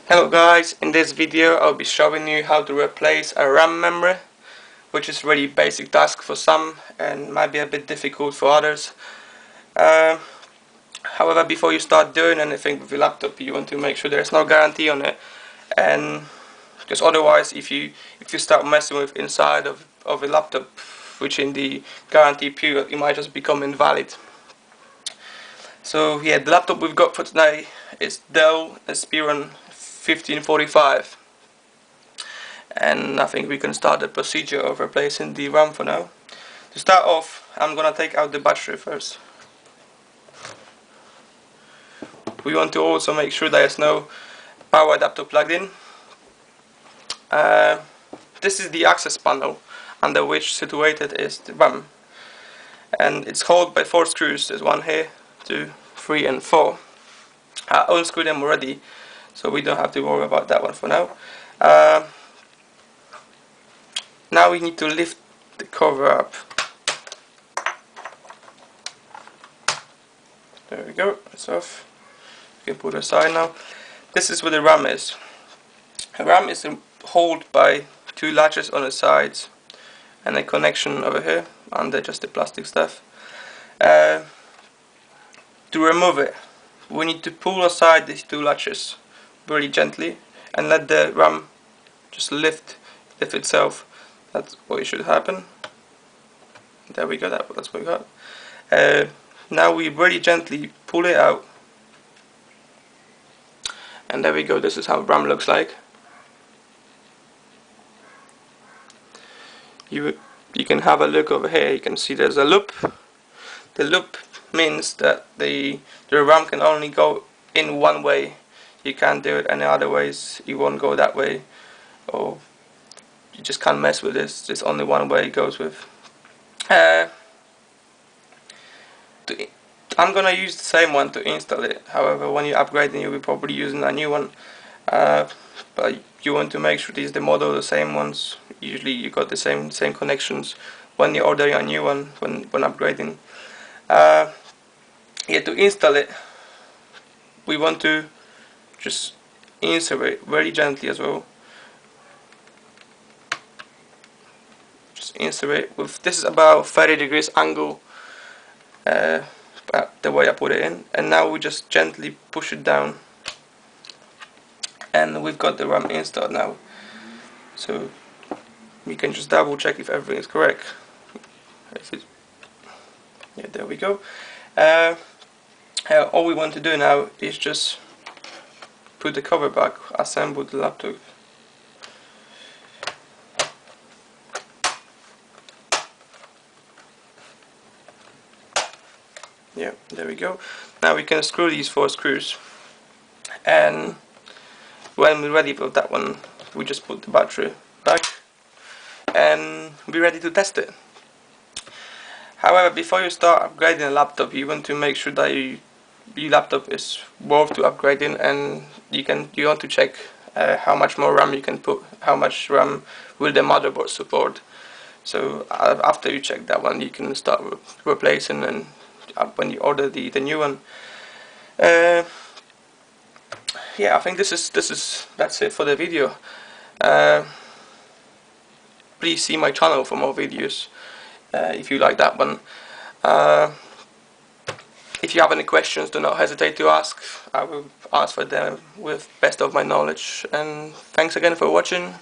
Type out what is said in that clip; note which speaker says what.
Speaker 1: Hello guys, in this video I'll be showing you how to replace a RAM memory, which is really basic task for some and might be a bit difficult for others. However, before you start doing anything with your laptop, you want to make sure there's no guarantee on it, and because otherwise if you start messing with inside of a laptop which in the guarantee period, it might just become invalid. So yeah, the laptop we've got for today is DELL Inspiron 1545, and I think we can start the procedure of replacing the RAM for now. To start off, I'm gonna take out the battery first. We want to also make sure there's no power adapter plugged in. This is the access panel under which situated is the RAM, and it's held by 4 screws. There's 1 here, 2, 3 and 4. I unscrewed them already, so we don't have to worry about that one for now. Now we need to lift the cover up. There we go, it's off. You can put it aside now. This is where the RAM is. The RAM is held by 2 latches on the sides and a connection over here under just the plastic stuff. To remove it, we need to pull aside these 2 latches really gently and let the RAM just lift itself. That's what should happen. There we go, that's what we got. Now we really gently pull it out, and there we go. This is how RAM looks like. You can have a look over here. You can see there's a loop. The loop means that the RAM can only go in one way. You can't do it any other ways. You won't go that way, or you just can't mess with this. There's only one way it goes with. I'm gonna use the same one to install it. However, when you're upgrading, you'll be probably using a new one. But you want to make sure these the model the same ones. Usually you got the same connections when you're ordering a new one when upgrading. Yeah, to install it, we want to just insert it very gently as well. Just insert it with, this is about 30 degrees angle, the way I put it in, and now we just gently push it down, and we've got the RAM installed now. So we can just double check if everything is correct. Yeah, there we go. All we want to do now is just put the cover back, assemble the laptop. Yeah, there we go. Now we can screw these 4 screws, and when we're ready for that one, we just put the battery back and be ready to test it. However, before you start upgrading a laptop, you want to make sure that your laptop is worth to upgrading, and you want to check how much more RAM you can put, how much RAM will the motherboard support. So after you check that one, you can start replacing, and when you order the new one. Yeah, I think that's it for the video. Please see my channel for more videos if you like that one. If you have any questions, do not hesitate to ask. I will answer them with best of my knowledge. And thanks again for watching.